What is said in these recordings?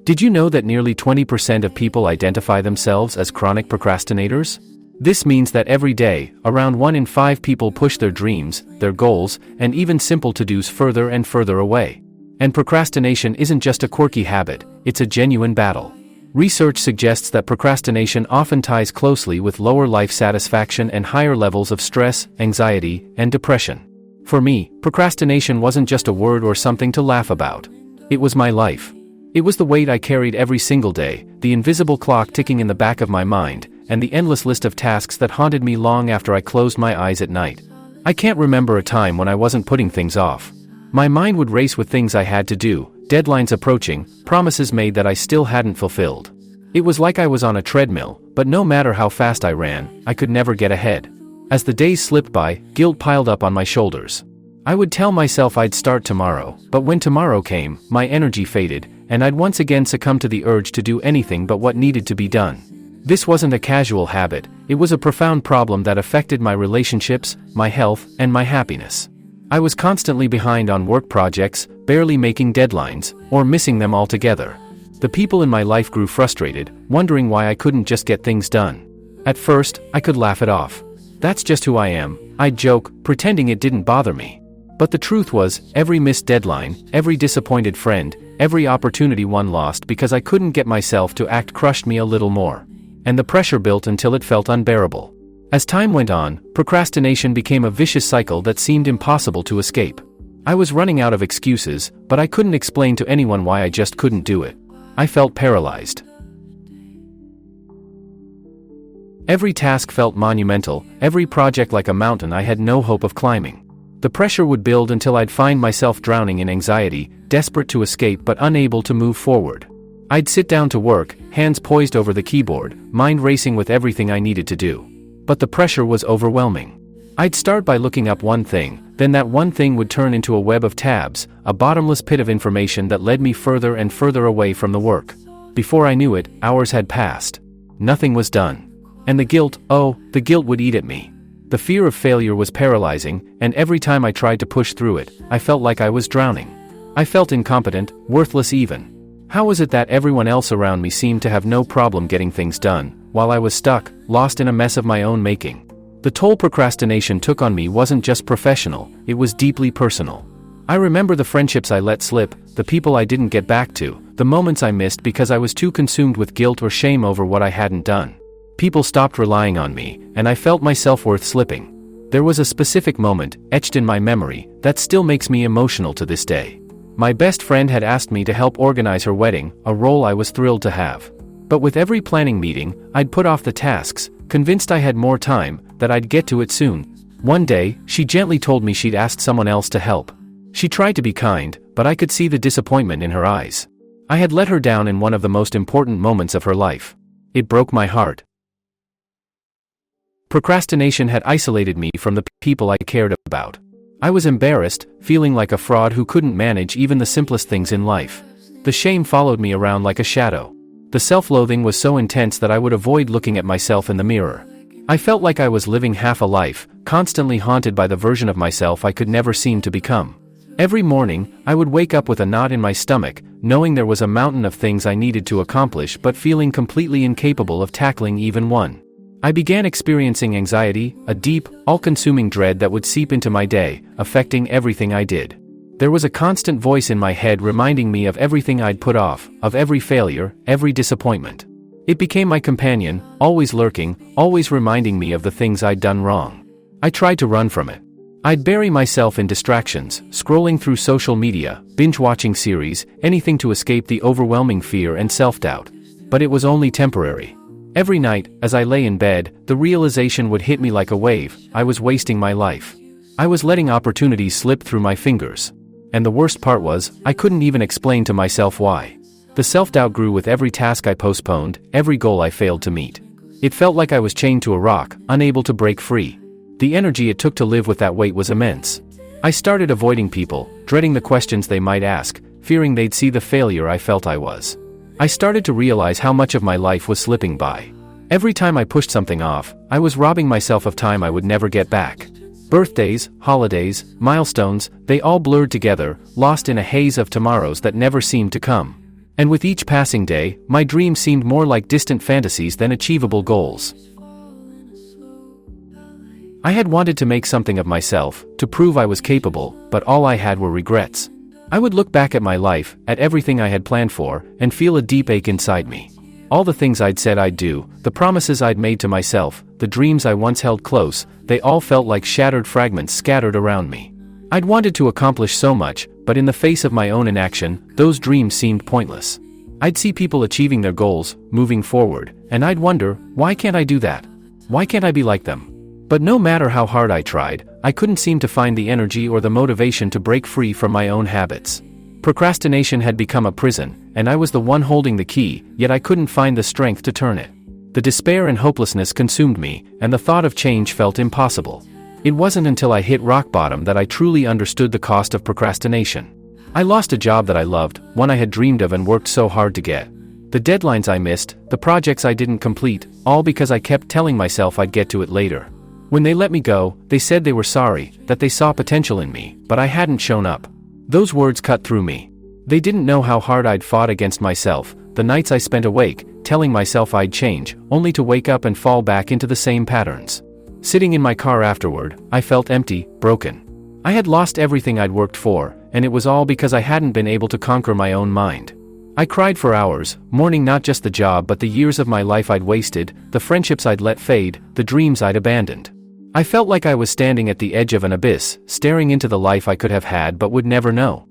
Did you know that nearly 20% of people identify themselves as chronic procrastinators? This means that every day, around 1 in 5 people push their dreams, their goals, and even simple to-dos further and further away. And procrastination isn't just a quirky habit, it's a genuine battle. Research suggests that procrastination often ties closely with lower life satisfaction and higher levels of stress, anxiety, and depression. For me, procrastination wasn't just a word or something to laugh about. It was my life. It was the weight I carried every single day, the invisible clock ticking in the back of my mind, and the endless list of tasks that haunted me long after I closed my eyes at night. I can't remember a time when I wasn't putting things off. My mind would race with things I had to do, deadlines approaching, promises made that I still hadn't fulfilled. It was like I was on a treadmill, but no matter how fast I ran, I could never get ahead. As the days slipped by, guilt piled up on my shoulders. I would tell myself I'd start tomorrow, but when tomorrow came, my energy faded, and I'd once again succumb to the urge to do anything but what needed to be done. This wasn't a casual habit, it was a profound problem that affected my relationships, my health, and my happiness. I was constantly behind on work projects, barely making deadlines, or missing them altogether. The people in my life grew frustrated, wondering why I couldn't just get things done. At first, I could laugh it off. That's just who I am, I'd joke, pretending it didn't bother me. But the truth was, every missed deadline, every disappointed friend, every opportunity one lost because I couldn't get myself to act crushed me a little more. And the pressure built until it felt unbearable. As time went on, procrastination became a vicious cycle that seemed impossible to escape. I was running out of excuses, but I couldn't explain to anyone why I just couldn't do it. I felt paralyzed. Every task felt monumental, every project like a mountain I had no hope of climbing. The pressure would build until I'd find myself drowning in anxiety, desperate to escape but unable to move forward. I'd sit down to work, hands poised over the keyboard, mind racing with everything I needed to do. But the pressure was overwhelming. I'd start by looking up one thing, then that one thing would turn into a web of tabs, a bottomless pit of information that led me further and further away from the work. Before I knew it, hours had passed. Nothing was done. And the guilt would eat at me. The fear of failure was paralyzing, and every time I tried to push through it, I felt like I was drowning. I felt incompetent, worthless even. How was it that everyone else around me seemed to have no problem getting things done, while I was stuck, lost in a mess of my own making? The toll procrastination took on me wasn't just professional, it was deeply personal. I remember the friendships I let slip, the people I didn't get back to, the moments I missed because I was too consumed with guilt or shame over what I hadn't done. People stopped relying on me, and I felt my self-worth slipping. There was a specific moment, etched in my memory, that still makes me emotional to this day. My best friend had asked me to help organize her wedding, a role I was thrilled to have. But with every planning meeting, I'd put off the tasks, convinced I had more time, that I'd get to it soon. One day, she gently told me she'd asked someone else to help. She tried to be kind, but I could see the disappointment in her eyes. I had let her down in one of the most important moments of her life. It broke my heart. Procrastination had isolated me from the people I cared about. I was embarrassed, feeling like a fraud who couldn't manage even the simplest things in life. The shame followed me around like a shadow. The self-loathing was so intense that I would avoid looking at myself in the mirror. I felt like I was living half a life, constantly haunted by the version of myself I could never seem to become. Every morning, I would wake up with a knot in my stomach, knowing there was a mountain of things I needed to accomplish but feeling completely incapable of tackling even one. I began experiencing anxiety, a deep, all-consuming dread that would seep into my day, affecting everything I did. There was a constant voice in my head reminding me of everything I'd put off, of every failure, every disappointment. It became my companion, always lurking, always reminding me of the things I'd done wrong. I tried to run from it. I'd bury myself in distractions, scrolling through social media, binge-watching series, anything to escape the overwhelming fear and self-doubt. But it was only temporary. Every night, as I lay in bed, the realization would hit me like a wave: I was wasting my life. I was letting opportunities slip through my fingers. And the worst part was, I couldn't even explain to myself why. The self-doubt grew with every task I postponed, every goal I failed to meet. It felt like I was chained to a rock, unable to break free. The energy it took to live with that weight was immense. I started avoiding people, dreading the questions they might ask, fearing they'd see the failure I felt I was. I started to realize how much of my life was slipping by. Every time I pushed something off, I was robbing myself of time I would never get back. Birthdays, holidays, milestones, they all blurred together, lost in a haze of tomorrows that never seemed to come. And with each passing day, my dreams seemed more like distant fantasies than achievable goals. I had wanted to make something of myself, to prove I was capable, but all I had were regrets. I would look back at my life, at everything I had planned for, and feel a deep ache inside me. All the things I'd said I'd do, the promises I'd made to myself, the dreams I once held close, they all felt like shattered fragments scattered around me. I'd wanted to accomplish so much, but in the face of my own inaction, those dreams seemed pointless. I'd see people achieving their goals, moving forward, and I'd wonder, why can't I do that? Why can't I be like them? But no matter how hard I tried, I couldn't seem to find the energy or the motivation to break free from my own habits. Procrastination had become a prison, and I was the one holding the key, yet I couldn't find the strength to turn it. The despair and hopelessness consumed me, and the thought of change felt impossible. It wasn't until I hit rock bottom that I truly understood the cost of procrastination. I lost a job that I loved, one I had dreamed of and worked so hard to get. The deadlines I missed, the projects I didn't complete, all because I kept telling myself I'd get to it later. When they let me go, they said they were sorry, that they saw potential in me, but I hadn't shown up. Those words cut through me. They didn't know how hard I'd fought against myself, the nights I spent awake, telling myself I'd change, only to wake up and fall back into the same patterns. Sitting in my car afterward, I felt empty, broken. I had lost everything I'd worked for, and it was all because I hadn't been able to conquer my own mind. I cried for hours, mourning not just the job but the years of my life I'd wasted, the friendships I'd let fade, the dreams I'd abandoned. I felt like I was standing at the edge of an abyss, staring into the life I could have had but would never know.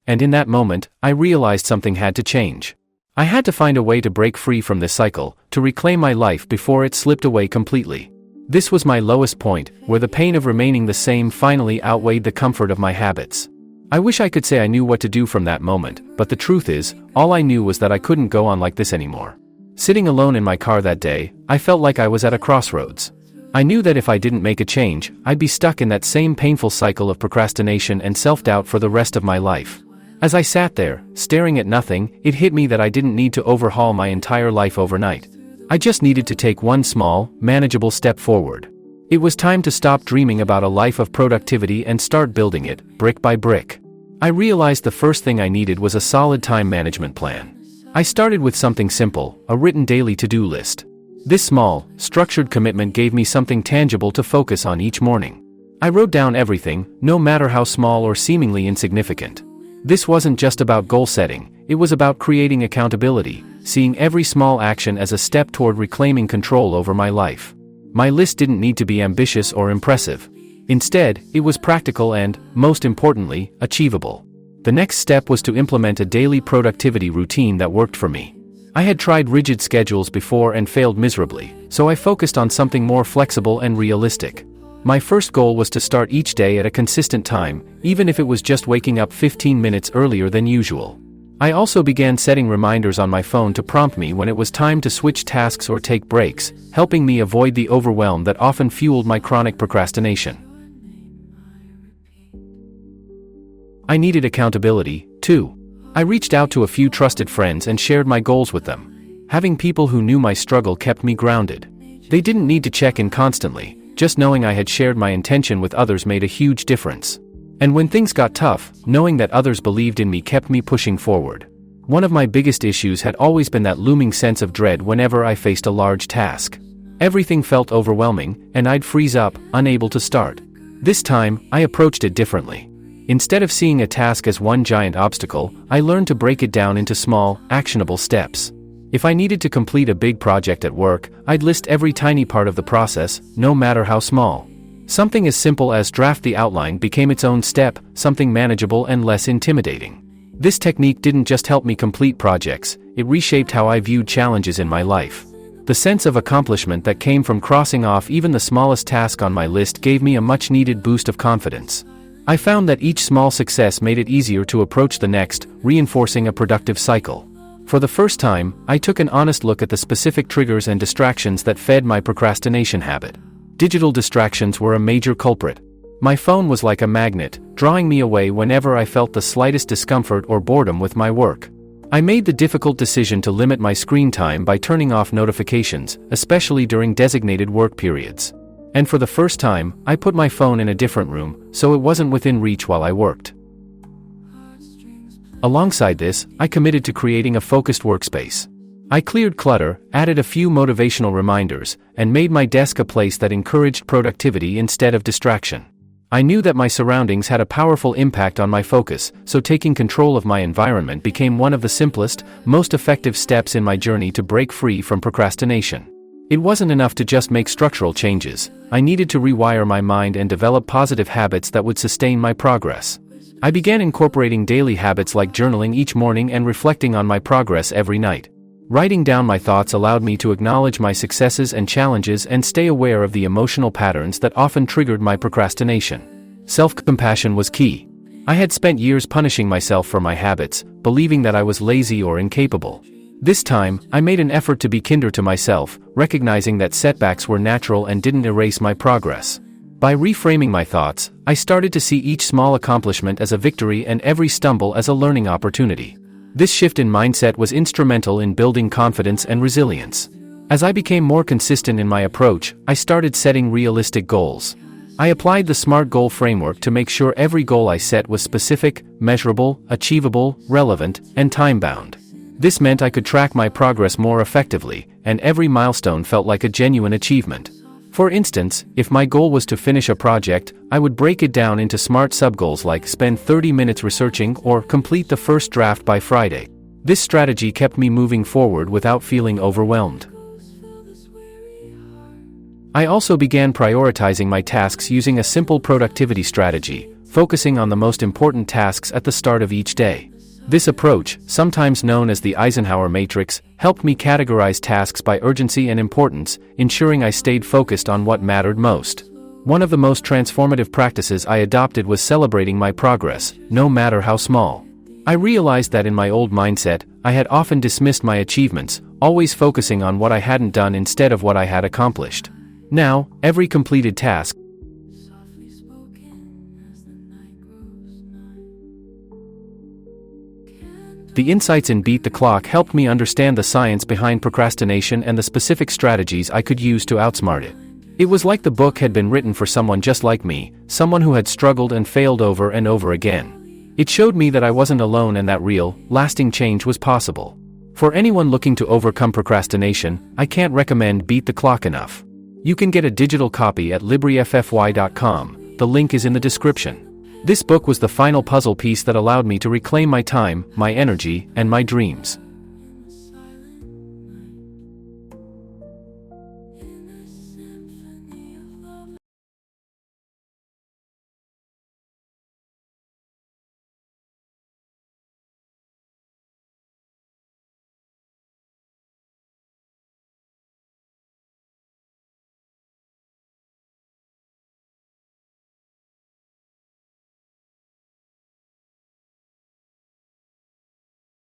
And in that moment, I realized something had to change. I had to find a way to break free from this cycle, to reclaim my life before it slipped away completely. This was my lowest point, where the pain of remaining the same finally outweighed the comfort of my habits. I wish I could say I knew what to do from that moment, but the truth is, all I knew was that I couldn't go on like this anymore. Sitting alone in my car that day, I felt like I was at a crossroads. I knew that if I didn't make a change, I'd be stuck in that same painful cycle of procrastination and self-doubt for the rest of my life. As I sat there, staring at nothing, it hit me that I didn't need to overhaul my entire life overnight. I just needed to take one small, manageable step forward. It was time to stop dreaming about a life of productivity and start building it, brick by brick. I realized the first thing I needed was a solid time management plan. I started with something simple, a written daily to-do list. This small, structured commitment gave me something tangible to focus on each morning. I wrote down everything, no matter how small or seemingly insignificant. This wasn't just about goal setting, it was about creating accountability, seeing every small action as a step toward reclaiming control over my life. My list didn't need to be ambitious or impressive. Instead, it was practical and, most importantly, achievable. The next step was to implement a daily productivity routine that worked for me. I had tried rigid schedules before and failed miserably, so I focused on something more flexible and realistic. My first goal was to start each day at a consistent time, even if it was just waking up 15 minutes earlier than usual. I also began setting reminders on my phone to prompt me when it was time to switch tasks or take breaks, helping me avoid the overwhelm that often fueled my chronic procrastination. I needed accountability, too. I reached out to a few trusted friends and shared my goals with them. Having people who knew my struggle kept me grounded. They didn't need to check in constantly. Just knowing I had shared my intention with others made a huge difference. And when things got tough, knowing that others believed in me kept me pushing forward. One of my biggest issues had always been that looming sense of dread whenever I faced a large task. Everything felt overwhelming, and I'd freeze up, unable to start. This time, I approached it differently. Instead of seeing a task as one giant obstacle, I learned to break it down into small, actionable steps. If I needed to complete a big project at work, I'd list every tiny part of the process, no matter how small. Something as simple as draft the outline became its own step, something manageable and less intimidating. This technique didn't just help me complete projects, it reshaped how I viewed challenges in my life. The sense of accomplishment that came from crossing off even the smallest task on my list gave me a much-needed boost of confidence. I found that each small success made it easier to approach the next, reinforcing a productive cycle. For the first time, I took an honest look at the specific triggers and distractions that fed my procrastination habit. Digital distractions were a major culprit. My phone was like a magnet, drawing me away whenever I felt the slightest discomfort or boredom with my work. I made the difficult decision to limit my screen time by turning off notifications, especially during designated work periods. And for the first time, I put my phone in a different room, so it wasn't within reach while I worked. Alongside this, I committed to creating a focused workspace. I cleared clutter, added a few motivational reminders, and made my desk a place that encouraged productivity instead of distraction. I knew that my surroundings had a powerful impact on my focus, so taking control of my environment became one of the simplest, most effective steps in my journey to break free from procrastination. It wasn't enough to just make structural changes. I needed to rewire my mind and develop positive habits that would sustain my progress. I began incorporating daily habits like journaling each morning and reflecting on my progress every night. Writing down my thoughts allowed me to acknowledge my successes and challenges and stay aware of the emotional patterns that often triggered my procrastination. Self-compassion was key. I had spent years punishing myself for my habits, believing that I was lazy or incapable. This time, I made an effort to be kinder to myself, recognizing that setbacks were natural and didn't erase my progress. By reframing my thoughts, I started to see each small accomplishment as a victory and every stumble as a learning opportunity. This shift in mindset was instrumental in building confidence and resilience. As I became more consistent in my approach, I started setting realistic goals. I applied the SMART goal framework to make sure every goal I set was specific, measurable, achievable, relevant, and time-bound. This meant I could track my progress more effectively, and every milestone felt like a genuine achievement. For instance, if my goal was to finish a project, I would break it down into SMART subgoals like spend 30 minutes researching or complete the first draft by Friday. This strategy kept me moving forward without feeling overwhelmed. I also began prioritizing my tasks using a simple productivity strategy, focusing on the most important tasks at the start of each day. This approach, sometimes known as the Eisenhower matrix, helped me categorize tasks by urgency and importance, ensuring I stayed focused on what mattered most. One of the most transformative practices I adopted was celebrating my progress, no matter how small. I realized that in my old mindset, I had often dismissed my achievements, always focusing on what I hadn't done instead of what I had accomplished. Now, every completed task, the insights in Beat the Clock helped me understand the science behind procrastination and the specific strategies I could use to outsmart it. It was like the book had been written for someone just like me, someone who had struggled and failed over and over again. It showed me that I wasn't alone and that real, lasting change was possible. For anyone looking to overcome procrastination, I can't recommend Beat the Clock enough. You can get a digital copy at libriffy.com. The link is in the description. This book was the final puzzle piece that allowed me to reclaim my time, my energy, and my dreams.